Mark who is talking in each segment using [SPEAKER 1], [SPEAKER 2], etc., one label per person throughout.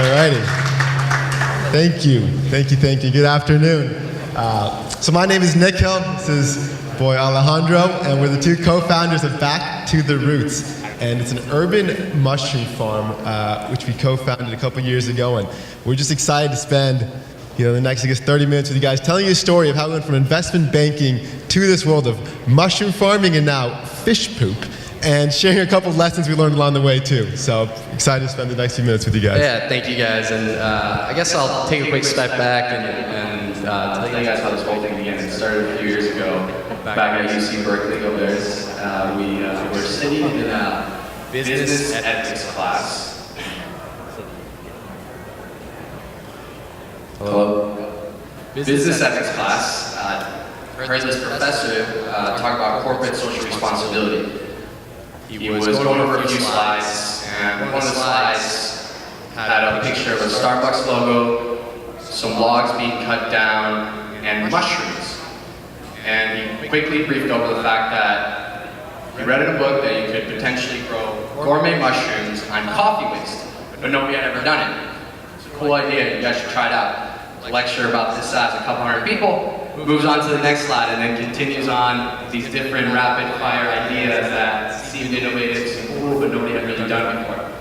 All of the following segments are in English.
[SPEAKER 1] righty. Thank you. Good afternoon. So my name is Nikhil. This is boy Alejandro, and we're the two co-founders of Back to the Roots. And it's an urban mushroom farm, which we co-founded a couple years ago. And we're just excited to spend the next, 30 minutes with you guys telling you a story of how we went from investment banking to this world of mushroom farming and now fish poop, and sharing a couple of lessons we learned along the way too. So excited to spend the next few minutes with you guys.
[SPEAKER 2] Yeah, thank you guys. And I guess I'll take a quick step back and tell you guys how this whole thing began. It started a few years ago back at UC Berkeley, Velez. We were sitting in a business ethics class. Hello? Business ethics class. Heard this professor talk about corporate social responsibility. He was going over a few slides, and one of the slides had a picture of a Starbucks logo, some logs being cut down, and mushrooms. And he quickly briefed over the fact that he read in a book that you could potentially grow gourmet mushrooms on coffee waste, but nobody had ever done it. It's a cool idea, you guys should try it out. Lecture about this size, a couple hundred people, moves on to the next slide, and then continues on these different rapid fire ideas that seemed innovative, seemed cool, but nobody had really done before.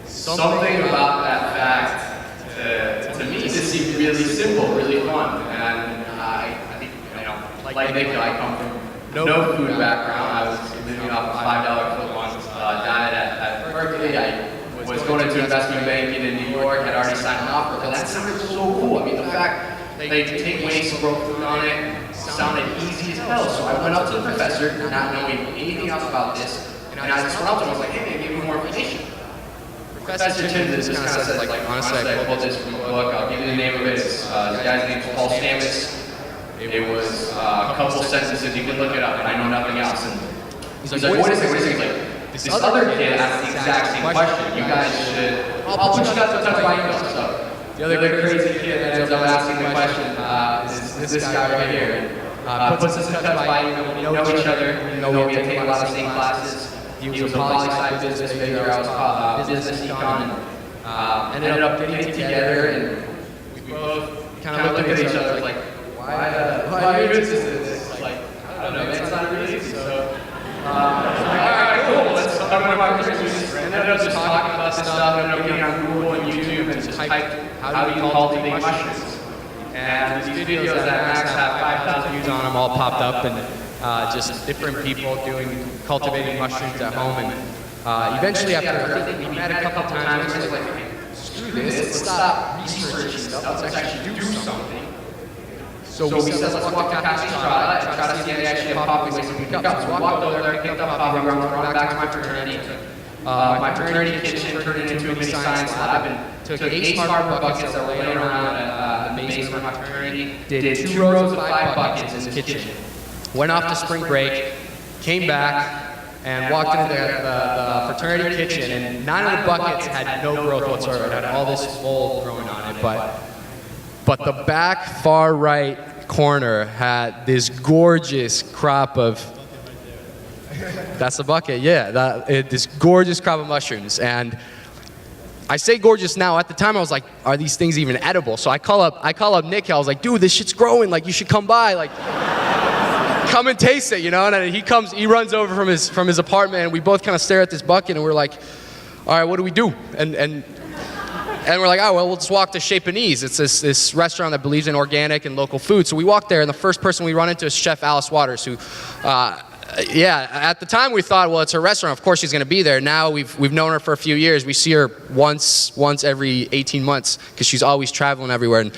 [SPEAKER 2] Something about that fact, to me, just seemed really simple, really fun. And I think, like Nikhil, I come from no food background. I was living off a $5 foot once diet at Berkeley. I was going into investment banking in New York, had already signed an offer, but that sounded so cool. I mean, the fact they take waste, grow food on it, sounded easy as hell. So I went up to the professor, not knowing anything else about this, and I just went up to him and was like, hey, man, give me more information. Professor Tim just kind of said, honestly, I pulled this from a book, I'll give you the name of it. The guy's name is Paul Stamets. It was a couple sentences, you can look it up, and I know nothing else. And he's like, what is it? He's like, this other kid asked the exact same question. You guys should, I'll put you guys in touch by email. So the other crazy kid that ends up asking the question is this guy right here. Puts us in touch by email. We know each other. We had taken a lot of the same classes. He was a poli-sci business major. I was business econ. And ended up getting together, and we both kind of looked at each other like, why are you interested in this? Like, I don't know, man, it's not really easy. So, alright, cool, let's talk about my business. And ended up just talking about this stuff, ended up getting on Google and YouTube and just typed, how do you cultivate mushrooms? And these videos that max have 5,000 views on them all popped up, and just different people cultivating mushrooms at home. And eventually after everything, we met a couple times, and we were like, screw this, let's stop researching stuff, let's actually do something. So we said, let's walk to Cafe Strada and try to see if they actually have coffee waste we pick up. So we walked over there, picked up coffee grounds, brought it back to my fraternity. My fraternity kitchen turned it into a mini science lab, and took 8 cardboard buckets that were laying around at the basement of my fraternity, did 2 rows of 5 buckets in this kitchen. Went off to spring break, came back, and walked into the fraternity kitchen, and 9 of the buckets had no growth whatsoever. It had all this mold growing on it, but the back far right corner had this gorgeous crop of, that's the bucket, yeah, this gorgeous crop of mushrooms. And I say gorgeous now, at the time I was like, are these things even edible? So I call up Nikhil, I was like, dude, this shit's growing, like you should come by, like come and taste it, And he runs over from his apartment, and we both kind of stare at this bucket, and we're like, all right, what do we do? And we're like, oh, well, we'll just walk to Chez Panisse. It's this restaurant that believes in organic and local food. So we walk there, and the first person we run into is Chef Alice Waters, who, at the time we thought, well, it's her restaurant. Of course she's going to be there. Now we've known her for a few years. We see her once every 18 months because she's always traveling everywhere. And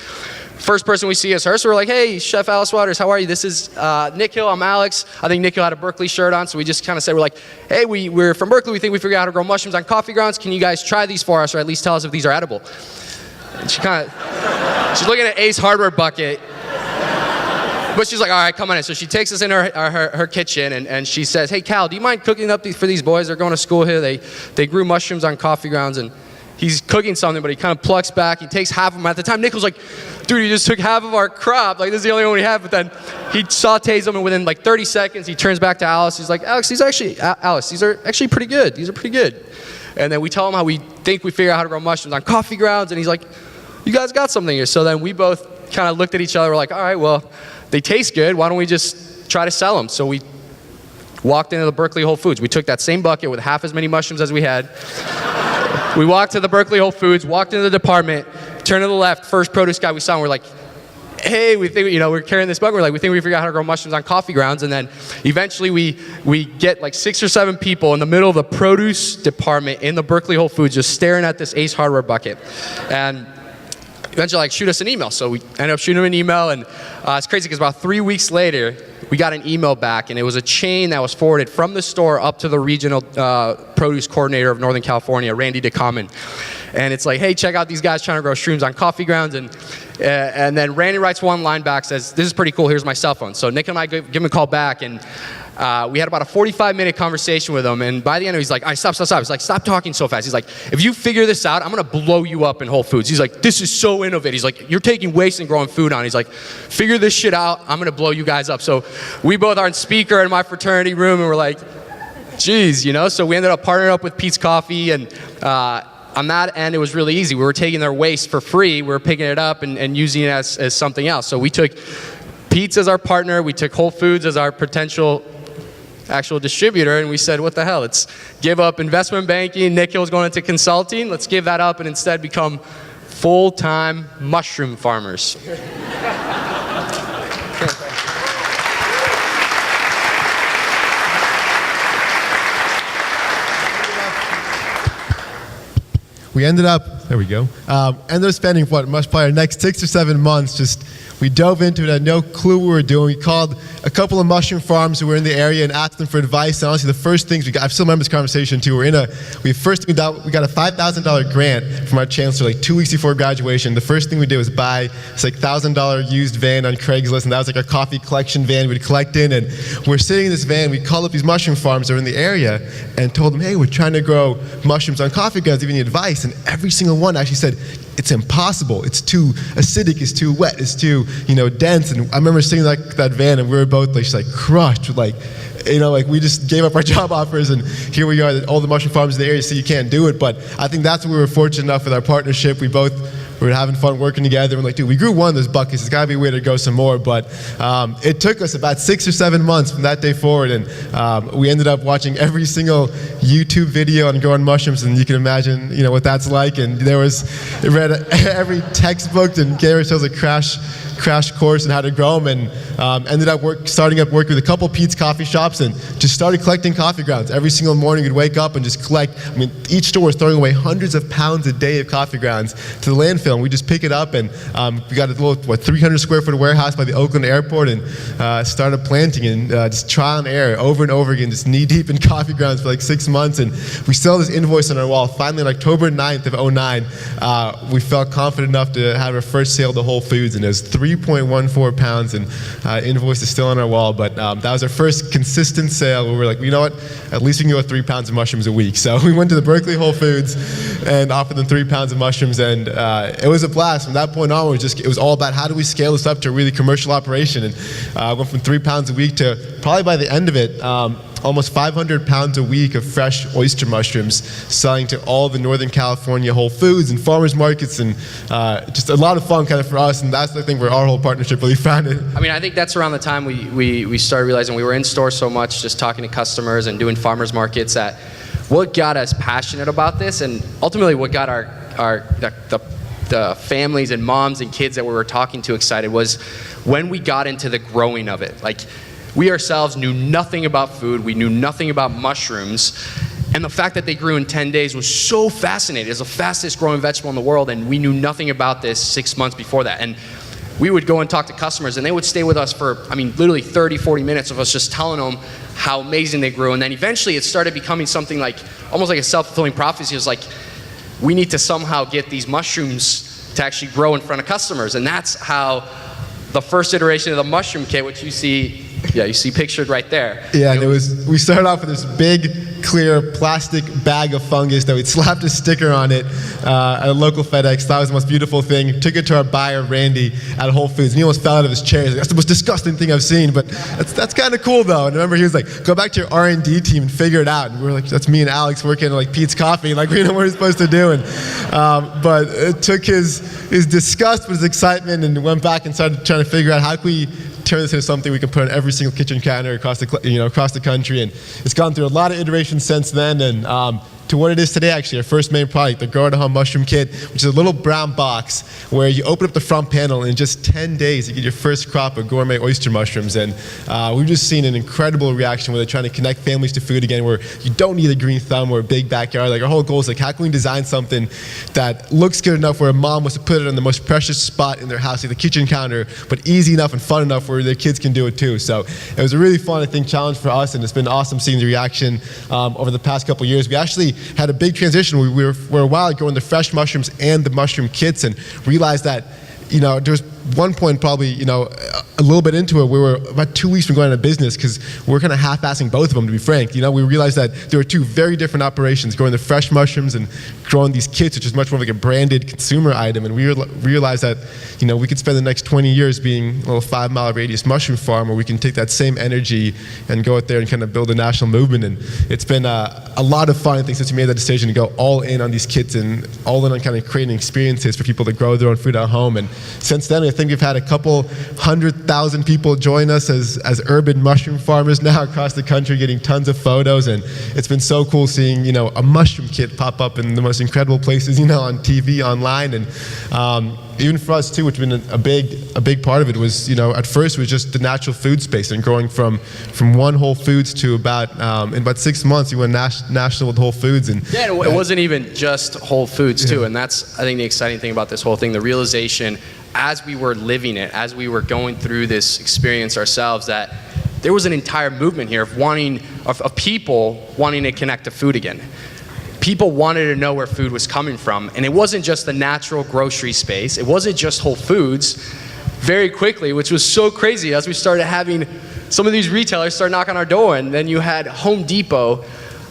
[SPEAKER 2] first person we see is her, so we're like, hey, Chef Alice Waters, how are you? This is Nikhil, I'm Alex. I think Nikhil had a Berkeley shirt on, so we just kind of said, we're like, hey, we're from Berkeley, we think we figured out how to grow mushrooms on coffee grounds. Can you guys try these for us, or at least tell us if these are edible? And she's looking at Ace Hardware bucket, but she's like, all right, come on in. So she takes us in her kitchen, and she says, hey, Cal, do you mind cooking up for these boys? They're going to school here. They grew mushrooms on coffee grounds, and he's cooking something, but he kind of plucks back. He takes half of them. At the time, Nick was like, dude, you just took half of our crop. Like, this is the only one we have. But then he sautés them, and within like 30 seconds, he turns back to Alice. He's like, Alice, these are actually pretty good. These are pretty good.
[SPEAKER 3] And then we tell him how we think we figure out how to grow mushrooms on coffee grounds, and he's like, you guys got something here. So then we both kind of looked at each other, we're like, all right, well, they taste good, why don't we just try to sell them? So we walked into the Berkeley Whole Foods. We took that same bucket with half as many mushrooms as we had. We walked to the Berkeley Whole Foods, walked into the department, turned to the left, first produce guy we saw, and we're like, hey, we think, we're carrying this bucket, we're like, we think we figured out how to grow mushrooms on coffee grounds. And then eventually we get like 6 or 7 people in the middle of the produce department in the Berkeley Whole Foods just staring at this Ace Hardware bucket. And eventually like shoot us an email. So we ended up shooting them an email, and it's crazy because about 3 weeks later, we got an email back, and it was a chain that was forwarded from the store up to the regional produce coordinator of Northern California, Randy DeCommon. And it's like, hey, check out these guys trying to grow shrooms on coffee grounds. And then Randy writes one line back, says, this is pretty cool, here's my cell phone. So Nick and I give him a call back, and we had about a 45-minute conversation with him. And by the end, he's like, all right, stop. He's like, stop talking so fast. He's like, if you figure this out, I'm going to blow you up in Whole Foods. He's like, this is so innovative. He's like, you're taking waste and growing food on. He's like, figure this shit out. I'm going to blow you guys up. So we both are in speaker in my fraternity room, and we're like, geez, So we ended up partnering up with Pete's Coffee, and on that end, it was really easy. We were taking their waste for free. We were picking it up and using it as something else. So we took Pete's as our partner. We took Whole Foods as our potential actual distributor, and we said, what the hell? Let's give up investment banking. Nikhil's going into consulting. Let's give that up and instead become full-time mushroom farmers.
[SPEAKER 1] We ended up, there we go, ended up spending probably our next 6 or 7 months we dove into it, had no clue what we were doing. We called a couple of mushroom farms who were in the area and asked them for advice. And honestly, the first things we got, I still remember this conversation too, we got a $5,000 grant from our chancellor like 2 weeks before graduation. The first thing we did was buy this like $1,000 used van on Craigslist, and that was like our coffee collection van we'd collect in. And we're sitting in this van, we called up these mushroom farms that were in the area and told them, hey, we're trying to grow mushrooms on coffee grounds, do you have any advice? And every single one actually said, it's impossible. It's too acidic, it's too wet, it's too, dense. And I remember sitting like that van, and we were both like crushed with we just gave up our job offers, and here we are, all the mushroom farms in the area, so you can't do it. But I think that's where we were fortunate enough with our partnership. We were having fun working together. We're like, dude, we grew one of those buckets. There's got to be a way to grow some more. But it took us about 6 or 7 months from that day forward, and we ended up watching every single YouTube video on growing mushrooms, and you can imagine, what that's like. And read every textbook and gave ourselves a crash course on how to grow them, and ended up starting up working with a couple Pete's coffee shops, and just started collecting coffee grounds. Every single morning we'd wake up and just collect. Each store was throwing away hundreds of pounds a day of coffee grounds to the landfill, and we just pick it up, and we got a little 300 square foot warehouse by the Oakland airport, and started planting, and just trial and error over and over again, just knee deep in coffee grounds for like 6 months. And we still have this invoice on our wall. Finally, on October 9th of 2009, we felt confident enough to have our first sale to Whole Foods, and it was 3.14 pounds, and invoice is still on our wall. But that was our first consistent sale where we were like, you know what, at least we can go 3 pounds of mushrooms a week. So we went to the Berkeley Whole Foods and offered them 3 pounds of mushrooms, and it was a blast. From that point on, it was all about how do we scale this up to a really commercial operation, and went from 3 pounds a week to probably by the end of it, almost 500 pounds a week of fresh oyster mushrooms, selling to all the Northern California Whole Foods and farmers markets, and just a lot of fun kind of for us, and that's the thing where our whole partnership really founded.
[SPEAKER 3] I think that's around the time we started realizing we were in store so much, just talking to customers and doing farmers markets, that what got us passionate about this, and ultimately what got the families and moms and kids that we were talking to excited, was when we got into the growing of it. Like, we ourselves knew nothing about food, we knew nothing about mushrooms, and the fact that they grew in 10 days was so fascinating. It's the fastest growing vegetable in the world, and we knew nothing about this 6 months before that. And we would go and talk to customers, and they would stay with us for, literally 30, 40 minutes of us just telling them how amazing they grew. And then eventually it started becoming something like, almost like a self-fulfilling prophecy. It was like, we need to somehow get these mushrooms to actually grow in front of customers. And that's how the first iteration of the Mushroom Kit, which you see Yeah, you see pictured right there.
[SPEAKER 1] Yeah, and we started off with this big, clear plastic bag of fungus that we'd slapped a sticker on it at a local FedEx. That was the most beautiful thing. Took it to our buyer, Randy, at Whole Foods, and he almost fell out of his chair. He's like, that's the most disgusting thing I've seen, but that's kind of cool, though. And I remember he was like, go back to your R&D team and figure it out. And we were like, that's me and Alex working at like Pete's Coffee, like we know what we're supposed to do. And but it took his disgust with his excitement, and went back and started trying to figure out how can we turn this into something we can put on every single kitchen counter across the country. And it's gone through a lot of iterations since then, and to what it is today, actually. Our first main product, the Grow at Home Mushroom Kit, which is a little brown box where you open up the front panel, and in just 10 days you get your first crop of gourmet oyster mushrooms. And we've just seen an incredible reaction where they're trying to connect families to food again, where you don't need a green thumb or a big backyard. Like, our whole goal is like, how can we design something that looks good enough where a mom wants to put it on the most precious spot in their house, like the kitchen counter, but easy enough and fun enough where their kids can do it too. So it was a really fun, I think, challenge for us, and it's been awesome seeing the reaction over the past couple years. We actually had a big transition. We were a while growing the fresh mushrooms and the mushroom kits, and realized that, there's one point probably, a little bit into it, we were about 2 weeks from going out of business because we're kind of half-assing both of them, to be frank. We realized that there were two very different operations, growing the fresh mushrooms and growing these kits, which is much more like a branded consumer item. And we realized that, we could spend the next 20 years being a little 5-mile radius mushroom farm, where we can take that same energy and go out there and kind of build a national movement. And it's been a lot of fun, I think, since we made that decision to go all in on these kits and all in on kind of creating experiences for people to grow their own food at home. And since then, I think we've had a couple 100,000 people join us as urban mushroom farmers now across the country, getting tons of photos. And it's been so cool seeing, a mushroom kit pop up in the most incredible places, on TV, online. And even for us too, which has been a big part of it, was, at first it was just the natural food space, and growing from one Whole Foods to about, in about 6 months, we went national with Whole Foods. And
[SPEAKER 3] yeah, it wasn't even just Whole Foods too. And that's, I think, the exciting thing about this whole thing, the realization as we were living it, as we were going through this experience ourselves, that there was an entire movement here of people wanting to connect to food again. People wanted to know where food was coming from, and it wasn't just the natural grocery space. It wasn't just Whole Foods. Very quickly, which was so crazy, as we started having some of these retailers start knocking on our door, and then you had Home Depot,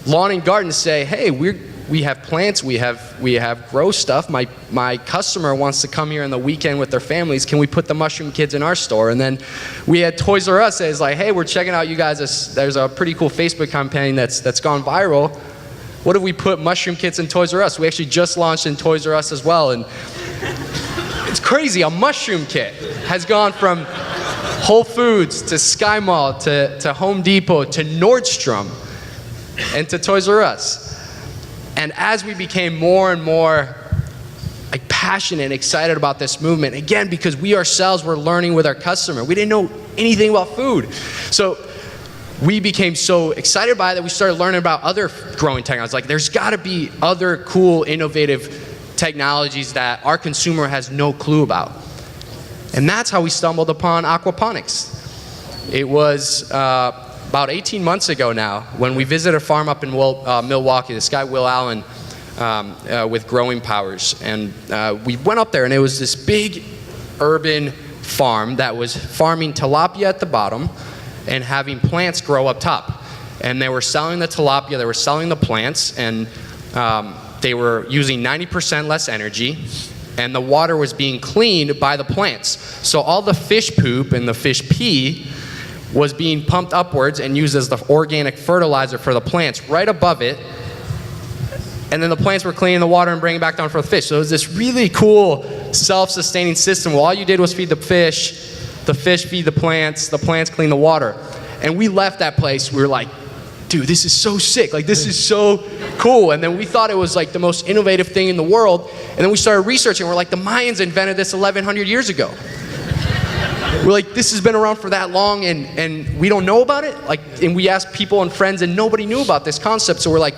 [SPEAKER 3] Lawn and Garden say, hey, we have plants, we have grow stuff. My customer wants to come here on the weekend with their families. Can we put the mushroom kids in our store? And then we had Toys R Us says like, hey, we're checking out you guys. There's a pretty cool Facebook campaign that's gone viral. What if we put mushroom kits in Toys R Us? We actually just launched in Toys R Us as well. And it's crazy. A mushroom kit has gone from Whole Foods to Sky Mall to Home Depot to Nordstrom and to Toys R Us. And as we became more and more passionate and excited about this movement, again, because we ourselves were learning with our customer. We didn't know anything about food. So we became so excited by it that we started learning about other growing technologies. Like, there's got to be other cool, innovative technologies that our consumer has no clue about. And that's how we stumbled upon aquaponics. It was about 18 months ago now, when we visited a farm up in Milwaukee, this guy, Will Allen, with Growing Powers. And we went up there, and it was this big urban farm that was farming tilapia at the bottom and having plants grow up top. And they were selling the tilapia, they were selling the plants, and they were using 90% less energy, and the water was being cleaned by the plants. So all the fish poop and the fish pee was being pumped upwards and used as the organic fertilizer for the plants right above it. And then the plants were cleaning the water and bringing it back down for the fish. So it was this really cool self-sustaining system where all you did was feed the fish feed the plants clean the water. And we left that place, we were like, dude, this is so sick. Like, this is so cool. And then we thought it was like the most innovative thing in the world. And then we started researching. We're like, the Mayans invented this 1,100 years ago. We're like, this has been around for that long, and we don't know about it? And we asked people and friends, and nobody knew about this concept. So we're like,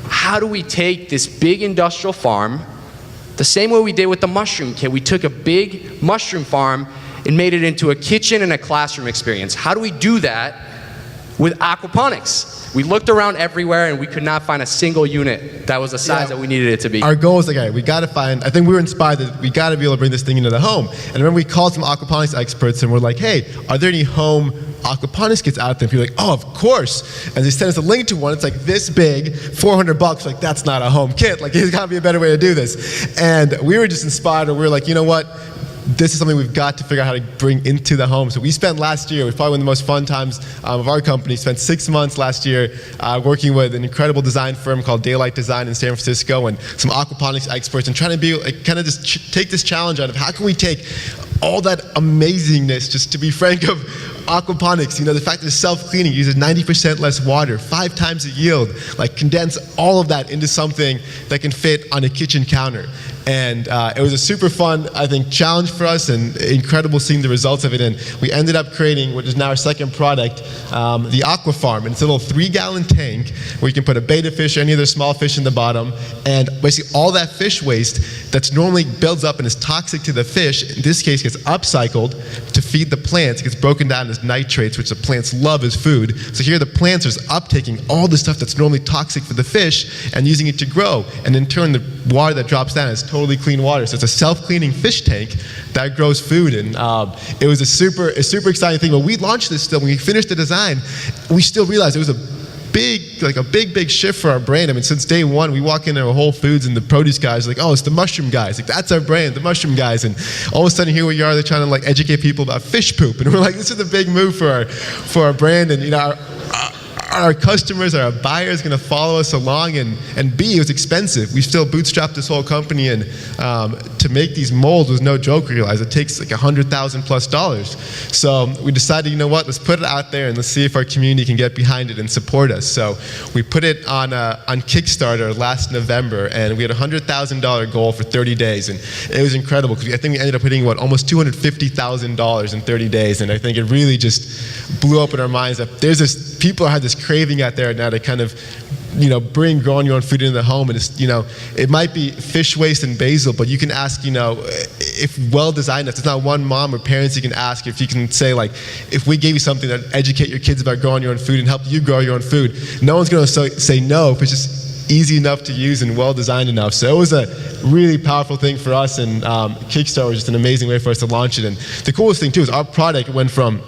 [SPEAKER 3] how do we take this big industrial farm, the same way we did with the mushroom kit? We took a big mushroom farm and made it into a kitchen and a classroom experience. How do we do that with aquaponics. We looked around everywhere and we could not find a single unit that was the size that we needed it to be.
[SPEAKER 1] Our goal was like, all right, we got to find, I think we were inspired that we got to be able to bring this thing into the home. And I remember we called some aquaponics experts and we're like, hey, are there any home aquaponics kits out there? And people were like, oh, of course. And they sent us a link to one. It's like this big, $400. Like, that's not a home kit. Like, there's got to be a better way to do this. And we were just inspired and we were like, you know what? This is something we've got to figure out how to bring into the home. So we spent last year, it was probably one of the most fun times of our company, spent 6 months last year working with an incredible design firm called Daylight Design in San Francisco and some aquaponics experts and trying to be like, kind of just take this challenge out of how can we take all that amazingness, just to be frank, of aquaponics, you know, the fact that it's self-cleaning, uses 90% less water, 5 times the yield, like condense all of that into something that can fit on a kitchen counter. And it was a super fun, I think, challenge for us and incredible seeing the results of it. And we ended up creating what is now our second product, the AquaFarm. And it's a little 3-gallon tank where you can put a betta fish or any other small fish in the bottom. And basically all that fish waste that's normally builds up and is toxic to the fish, in this case gets upcycled to feed the plants. It gets broken down as nitrates, which the plants love as food. So here the plants are uptaking all the stuff that's normally toxic for the fish and using it to grow. And in turn, the water that drops down is totally clean water. So it's a self-cleaning fish tank that grows food. And it was a super exciting thing. When we launched this still, when we finished the design, we still realized it was a big shift for our brand. I mean, since day one, we walk into Whole Foods and the produce guys are like, oh, it's the mushroom guys. Like, that's our brand, the mushroom guys. And all of a sudden, here we are, they're trying to like educate people about fish poop. And we're like, this is a big move for our brand. And you know, our customers, our buyers going to follow us along, and B, it was expensive. We still bootstrapped this whole company, and to make these molds was no joke. We realized it takes like $100,000+. So we decided, you know what, let's put it out there and let's see if our community can get behind it and support us. So we put it on Kickstarter last November, and we had a $100,000 goal for 30 days, and it was incredible because I think we ended up hitting almost $250,000 in 30 days, and I think it really just blew up in our minds that there's people had this craving out there now to kind of, you know, bring growing your own food into the home. And it's, you know, it might be fish waste and basil, but you can ask, you know, if well designed enough, it's not one mom or parents you can ask if you can say, like, if we gave you something that educate your kids about growing your own food and help you grow your own food, no one's going to say no if it's just easy enough to use and well designed enough. So it was a really powerful thing for us, and Kickstarter was just an amazing way for us to launch it. And the coolest thing too is our product went from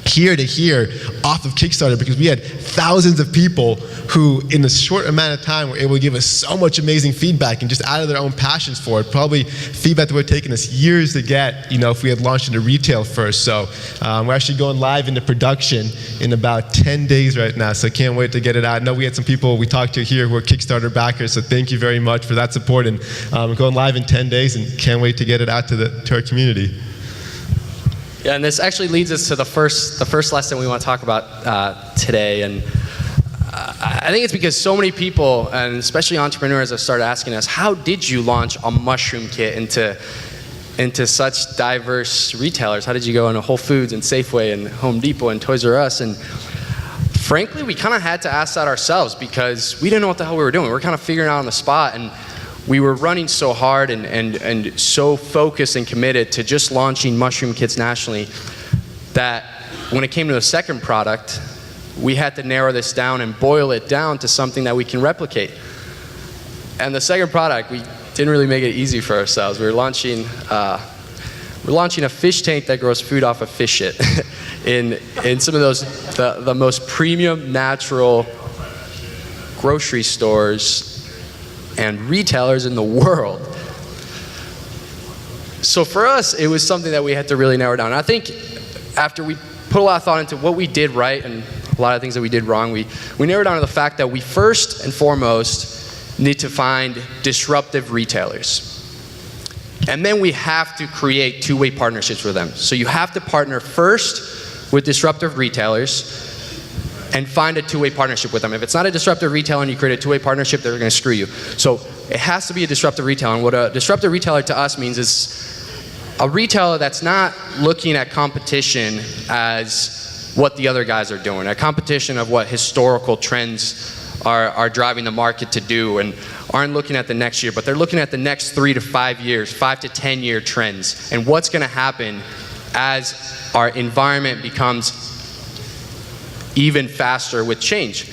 [SPEAKER 1] here to here off of Kickstarter because we had thousands of people who in a short amount of time were able to give us so much amazing feedback and just out of their own passions for it. Probably feedback that would have taken us years to get, you know, if we had launched into retail first. So we're actually going live into production in about 10 days right now, so can't wait to get it out. I know we had some people we talked to here who are Kickstarter backers, so thank you very much for that support. And we're going live in 10 days and can't wait to get it out to our community.
[SPEAKER 3] Yeah, and this actually leads us to the first lesson we want to talk about today. And I think it's because so many people, and especially entrepreneurs, have started asking us, how did you launch a mushroom kit into such diverse retailers? How did you go into Whole Foods and Safeway and Home Depot and Toys R Us? And frankly, we kind of had to ask that ourselves because we didn't know what the hell we were doing. We were kind of figuring it out on the spot, and we were running so hard and so focused and committed to just launching mushroom kits nationally that when it came to the second product, we had to narrow this down and boil it down to something that we can replicate. And the second product, we didn't really make it easy for ourselves. We're launching a fish tank that grows food off of fish shit in some of those the most premium natural grocery stores and retailers in the world. So for us, it was something that we had to really narrow down. And I think after we put a lot of thought into what we did right and a lot of things that we did wrong, we narrowed down to the fact that we first and foremost need to find disruptive retailers. And then we have to create two-way partnerships with them. So you have to partner first with disruptive retailers and find a two-way partnership with them. If it's not a disruptive retailer and you create a two-way partnership, they're gonna screw you. So it has to be a disruptive retailer. And what a disruptive retailer to us means is a retailer that's not looking at competition as what the other guys are doing, a competition of what historical trends are driving the market to do, and aren't looking at the next year, but they're looking at the next 3 to 5 years, 5 to 10 year trends, and what's gonna happen as our environment becomes even faster with change.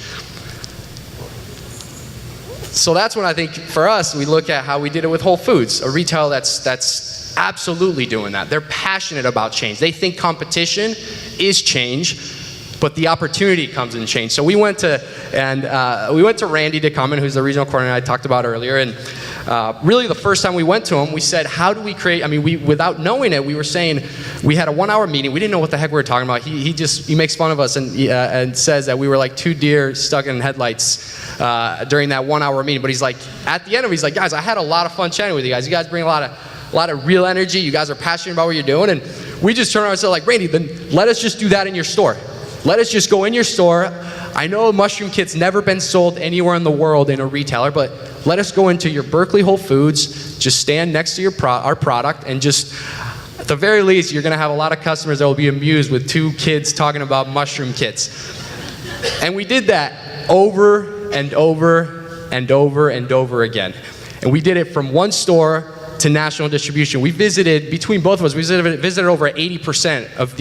[SPEAKER 3] So that's when I think for us, we look at how we did it with Whole Foods, a retailer that's absolutely doing that. They're passionate about change. They think competition is change, but the opportunity comes in change. So we went to Randy DeCummin, who's the regional coordinator I talked about earlier, and really the first time we went to him, we said, how do we create, without knowing it, we were saying, we had a 1-hour meeting, we didn't know what the heck we were talking about. He makes fun of us and says that we were like two deer stuck in headlights during that 1-hour meeting, but he's like, at the end of it, he's like, guys, I had a lot of fun chatting with you guys. You guys bring a lot of real energy. You guys are passionate about what you're doing, and we just turned around and said, like, Randy, then let us just do that in your store. Let us just go in your store. I know Mushroom Kit's never been sold anywhere in the world in a retailer, but let us go into your Berkeley Whole Foods, just stand next to our product, and just, at the very least, you're gonna have a lot of customers that will be amused with two kids talking about mushroom kits. And we did that over and over and over and over again. And we did it from one store to national distribution. We visited, between both of us, we visited over 80% of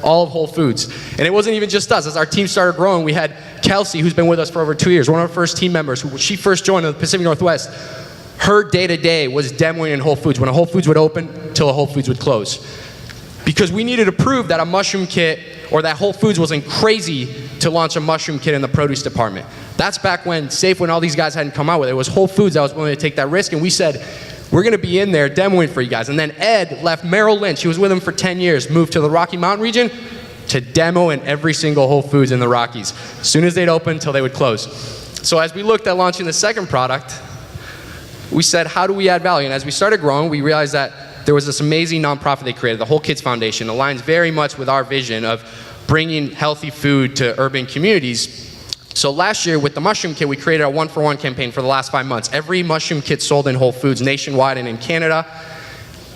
[SPEAKER 3] all of Whole Foods. And it wasn't even just us. As our team started growing, we had Kelsey, who's been with us for over 2 years, one of our first team members. She first joined the Pacific Northwest. Her day-to-day was demoing in Whole Foods. When a Whole Foods would open, till a Whole Foods would close. Because we needed to prove that a mushroom kit, or that Whole Foods wasn't crazy to launch a mushroom kit in the produce department. That's back when Safeway and all these guys hadn't come out with it. It was Whole Foods that was willing to take that risk, and we said, we're gonna be in there demoing for you guys. And then Ed left Merrill Lynch, he was with him for 10 years, moved to the Rocky Mountain region to demo in every single Whole Foods in the Rockies, as soon as they'd open till they would close. So as we looked at launching the second product, we said, how do we add value? And as we started growing, we realized that there was this amazing nonprofit they created, the Whole Kids Foundation, aligns very much with our vision of bringing healthy food to urban communities. So last year with the mushroom kit, we created a 1-for-1 campaign for the last 5 months. Every mushroom kit sold in Whole Foods nationwide and in Canada,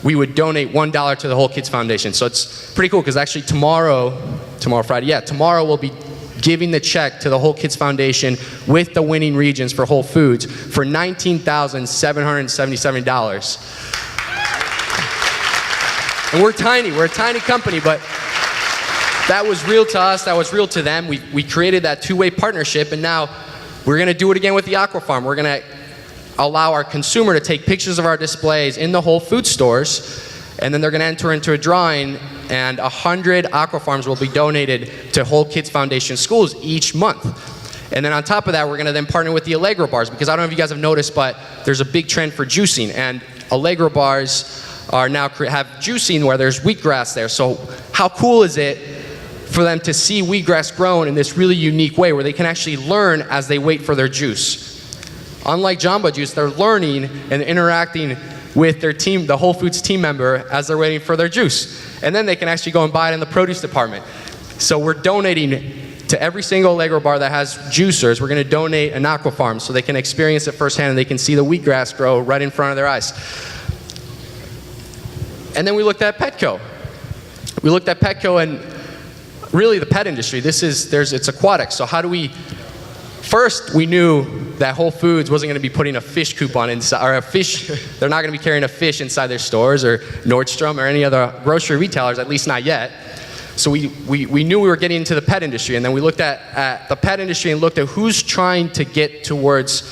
[SPEAKER 3] we would donate $1 to the Whole Kids Foundation. So it's pretty cool because actually tomorrow we'll be giving the check to the Whole Kids Foundation with the winning regions for Whole Foods for $19,777. And we're a tiny company, but that was real to us, that was real to them. We created that two-way partnership, and now we're gonna do it again with the AquaFarm. We're gonna allow our consumer to take pictures of our displays in the Whole Food stores, and then they're gonna enter into a drawing, and 100 AquaFarms will be donated to Whole Kids Foundation schools each month. And then on top of that, we're gonna then partner with the Allegro bars, because I don't know if you guys have noticed, but there's a big trend for juicing, and Allegro bars are now have juicing where there's wheatgrass there. So how cool is it for them to see wheatgrass grown in this really unique way where they can actually learn as they wait for their juice? Unlike Jamba Juice, they're learning and interacting with their team, the Whole Foods team member, as they're waiting for their juice. And then they can actually go and buy it in the produce department. So we're donating to every single Allegro bar that has juicers. We're gonna donate an AquaFarm so they can experience it firsthand and they can see the wheatgrass grow right in front of their eyes. And then we looked at Petco. We looked at Petco and really the pet industry. It's aquatic. So how do we, first we knew that Whole Foods wasn't gonna be putting a fish coupon inside, or they're not gonna be carrying a fish inside their stores, or Nordstrom or any other grocery retailers, at least not yet. So we knew we were getting into the pet industry, and then we looked at the pet industry and looked at who's trying to get towards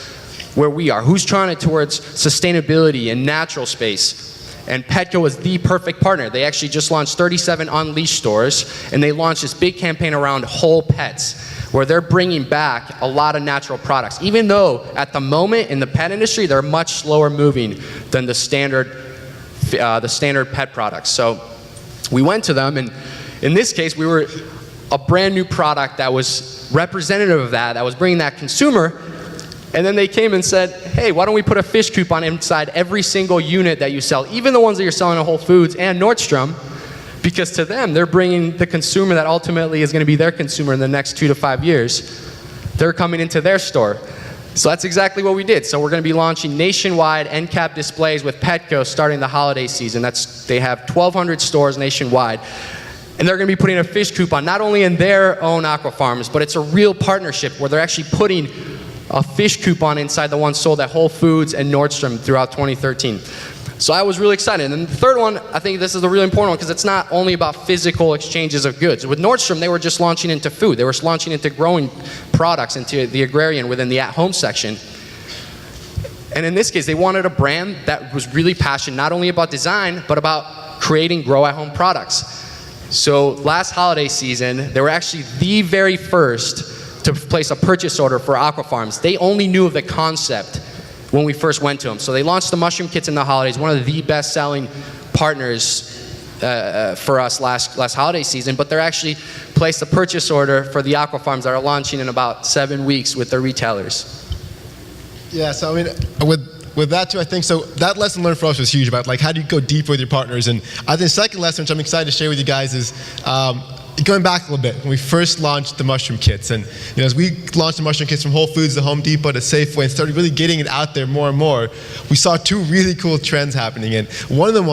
[SPEAKER 3] where we are, who's trying towards sustainability and natural space. And Petco was the perfect partner. They actually just launched 37 Unleashed stores, and they launched this big campaign around whole pets, where they're bringing back a lot of natural products. Even though at the moment in the pet industry, they're much slower moving than the standard pet products. So we went to them, and in this case, we were a brand new product that was representative of that was bringing that consumer. And then they came and said, hey, why don't we put a fish coupon inside every single unit that you sell, even the ones that you're selling at Whole Foods and Nordstrom, because to them, they're bringing the consumer that ultimately is gonna be their consumer in the next 2 to 5 years. They're coming into their store. So that's exactly what we did. So we're gonna be launching nationwide end cap displays with Petco starting the holiday season. They have 1,200 stores nationwide. And they're gonna be putting a fish coupon, not only in their own AquaFarms, but it's a real partnership where they're actually putting a fish coupon inside the one sold at Whole Foods and Nordstrom throughout 2013. So I was really excited. And then the third one, I think this is the really important one because it's not only about physical exchanges of goods. With Nordstrom, they were just launching into food. They were launching into growing products, into the agrarian within the at-home section. And in this case, they wanted a brand that was really passionate not only about design, but about creating grow-at-home products. So last holiday season, they were actually the very first to place a purchase order for AquaFarms. They only knew of the concept when we first went to them. So they launched the mushroom kits in the holidays, one of the best-selling partners for us last holiday season, but they're actually placed a purchase order for the AquaFarms that are launching in about 7 weeks with their retailers.
[SPEAKER 1] Yeah, so I mean, with that too, I think, so that lesson learned for us was huge about like how do you go deeper with your partners. And I think the second lesson, which I'm excited to share with you guys, is going back a little bit, when we first launched the mushroom kits, and as we launched the mushroom kits from Whole Foods to Home Depot to Safeway and started really getting it out there more and more, we saw two really cool trends happening. And one of them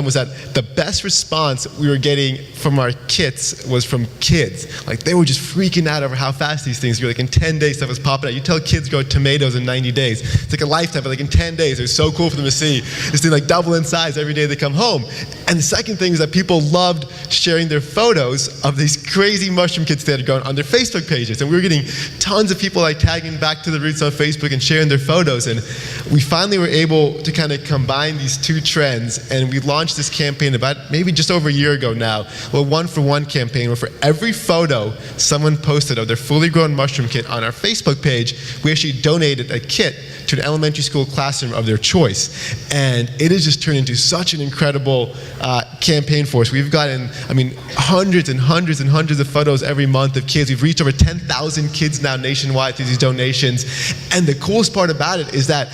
[SPEAKER 1] was that the best response we were getting from our kits was from kids. Like they were just freaking out over how fast these things grew. Like in 10 days stuff was popping out. You tell kids grow tomatoes in 90 days. It's like a lifetime, but like in 10 days, it was so cool for them to see this thing like double in size every day they come home. And the second thing is that people loved sharing their photos of these crazy mushroom kits that had grown on their Facebook pages. And we were getting tons of people like tagging back to the roots on Facebook and sharing their photos. And we finally were able to kind of combine these two trends. And we launched this campaign about maybe just over a year ago now. Well, 1-for-1 campaign where for every photo someone posted of their fully grown mushroom kit on our Facebook page, we actually donated a kit to an elementary school classroom of their choice. And it has just turned into such an incredible campaign for us. We've gotten, I mean, hundreds and hundreds and hundreds of photos every month of kids. We've reached over 10,000 kids now nationwide through these donations. And the coolest part about it is that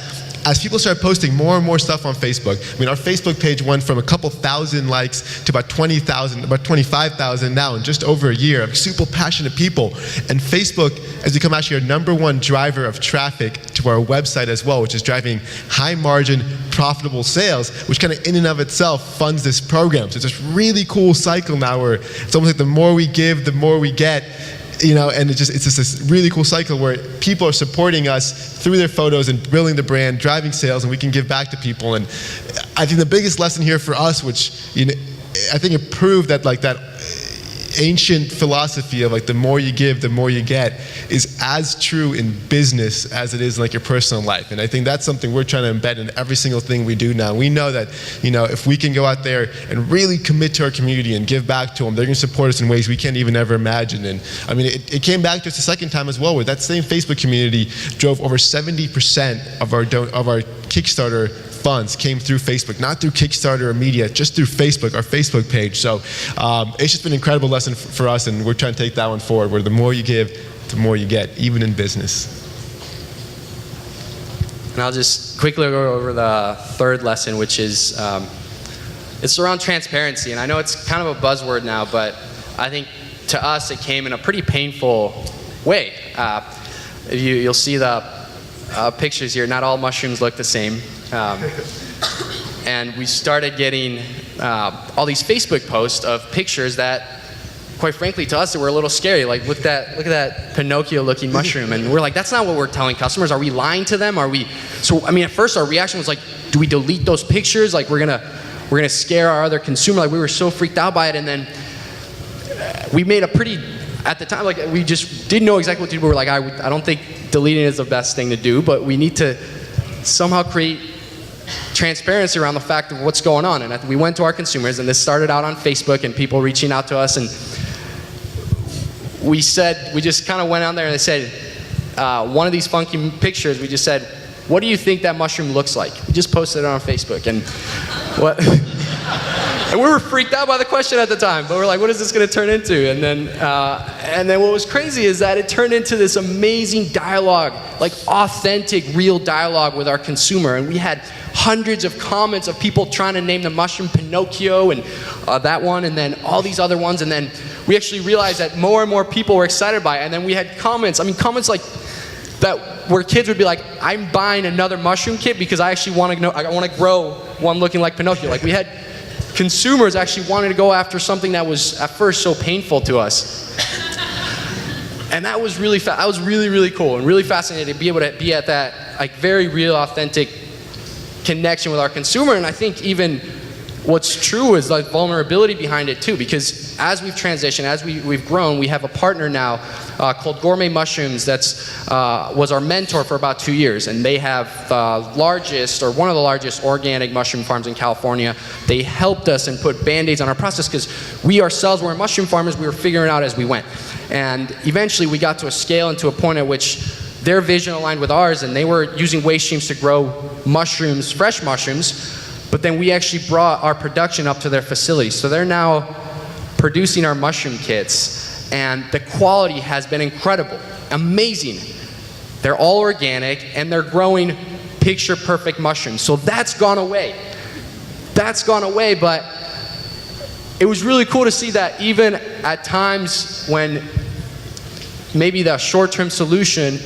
[SPEAKER 1] as people start posting more and more stuff on Facebook, I mean, our Facebook page went from a couple thousand likes to about 20,000, about 25,000 now in just over a year of super passionate people. And Facebook has become actually our #1 driver of traffic to our website as well, which is driving high margin, profitable sales, which kind of in and of itself funds this program. So it's this really cool cycle now where it's almost like the more we give, the more we get. And it's just this really cool cycle where people are supporting us through their photos and building the brand, driving sales, and we can give back to people. And I think the biggest lesson here for us, which I think it proved that like that ancient philosophy of like the more you give, the more you get, is as true in business as it is in like your personal life. And I think that's something we're trying to embed in every single thing we do now. We know that if we can go out there and really commit to our community and give back to them, they're going to support us in ways we can't even ever imagine. And I mean, it came back to us the second time as well, where that same Facebook community drove over 70% of our Kickstarter funds came through Facebook, not through Kickstarter or media, just through Facebook, our Facebook page. So it's just been an incredible lesson for us, and we're trying to take that one forward, where the more you give, the more you get, even in business.
[SPEAKER 3] And I'll just quickly go over the third lesson, which is it's around transparency. And I know it's kind of a buzzword now, but I think to us it came in a pretty painful way. You'll see the pictures here. Not all mushrooms look the same. And we started getting all these Facebook posts of pictures that, quite frankly, to us, they were a little scary. Like, look at that Pinocchio-looking mushroom, and we're like, that's not what we're telling customers. Are we lying to them? So I mean, at first our reaction was like, do we delete those pictures? Like, we're gonna scare our other consumer. Like, we were so freaked out by it, and then we made at the time, like, we just didn't know exactly what to do. We were like, I don't think deleting is the best thing to do, but we need to somehow create transparency around the fact of what's going on. And we went to our consumers, and this started out on Facebook and people reaching out to us, and we just kind of went out there and they said, one of these funky pictures, we just said, what do you think that mushroom looks like? We just posted it on Facebook, and and we were freaked out by the question at the time, but we're like, what is this going to turn into? And then what was crazy is that it turned into this amazing dialogue, like authentic, real dialogue with our consumer. And we had hundreds of comments of people trying to name the mushroom Pinocchio and that one, and then all these other ones. And then we actually realized that more and more people were excited by it. And then we had comments like that, where kids would be like, I'm buying another mushroom kit because I actually want to grow one looking like Pinocchio. Like, we had consumers actually wanted to go after something that was at first so painful to us. And that was really cool and really fascinating to be able to be at that like very real, authentic connection with our consumer. And I think even what's true is like vulnerability behind it too, because as we've transitioned, as we've grown, we have a partner now called Gourmet Mushrooms that's was our mentor for about 2 years, and they have the largest, or one of the largest, organic mushroom farms in California. They helped us and put band-aids on our process because we ourselves were mushroom farmers. We were figuring it out as we went, and eventually we got to a scale and to a point at which their vision aligned with ours, and they were using waste streams to grow mushrooms, fresh mushrooms. But then we actually brought our production up to their facility. So they're now producing our mushroom kits, and the quality has been incredible, amazing. They're all organic, and they're growing picture-perfect mushrooms. So that's gone away. That's gone away, but it was really cool to see that even at times when maybe the short-term solution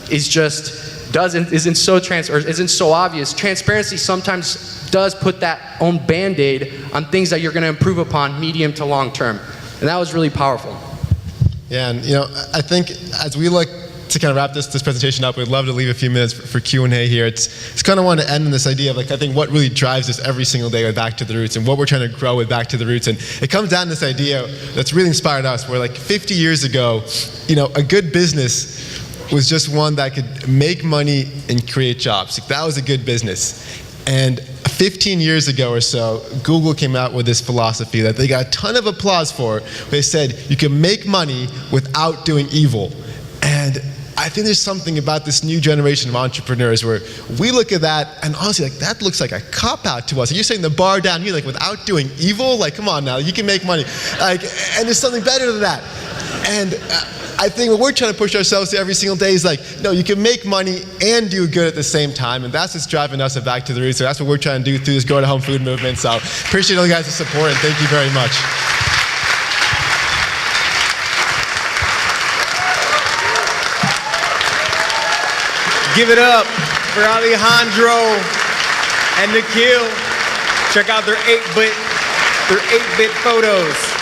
[SPEAKER 3] is just isn't so obvious. Transparency sometimes does put that own band-aid on things that you're going to improve upon medium to long term, and that was really powerful.
[SPEAKER 1] Yeah, and I think as we look to kind of wrap this presentation up, we'd love to leave a few minutes for Q&A here. It's kind of want to end in this idea of like, I think what really drives us every single day with Back to the Roots and what we're trying to grow with Back to the Roots. And it comes down to this idea that's really inspired us, where like 50 years ago, a good business was just one that could make money and create jobs. Like, that was a good business. And 15 years ago or so, Google came out with this philosophy that they got a ton of applause for. They said you can make money without doing evil. And I think there's something about this new generation of entrepreneurs where we look at that and honestly, like, that looks like a cop-out to us. You're saying the bar down here, like, without doing evil? Like, come on now, you can make money. Like, and there's something better than that. And I think what we're trying to push ourselves to every single day is like, no, you can make money and do good at the same time, and that's what's driving us at Back to the Roots. So that's what we're trying to do through this Grow to Home food movement. So appreciate all you guys' support, and thank you very much.
[SPEAKER 4] Give it up for Alejandro and Nikhil. Check out their 8-bit photos.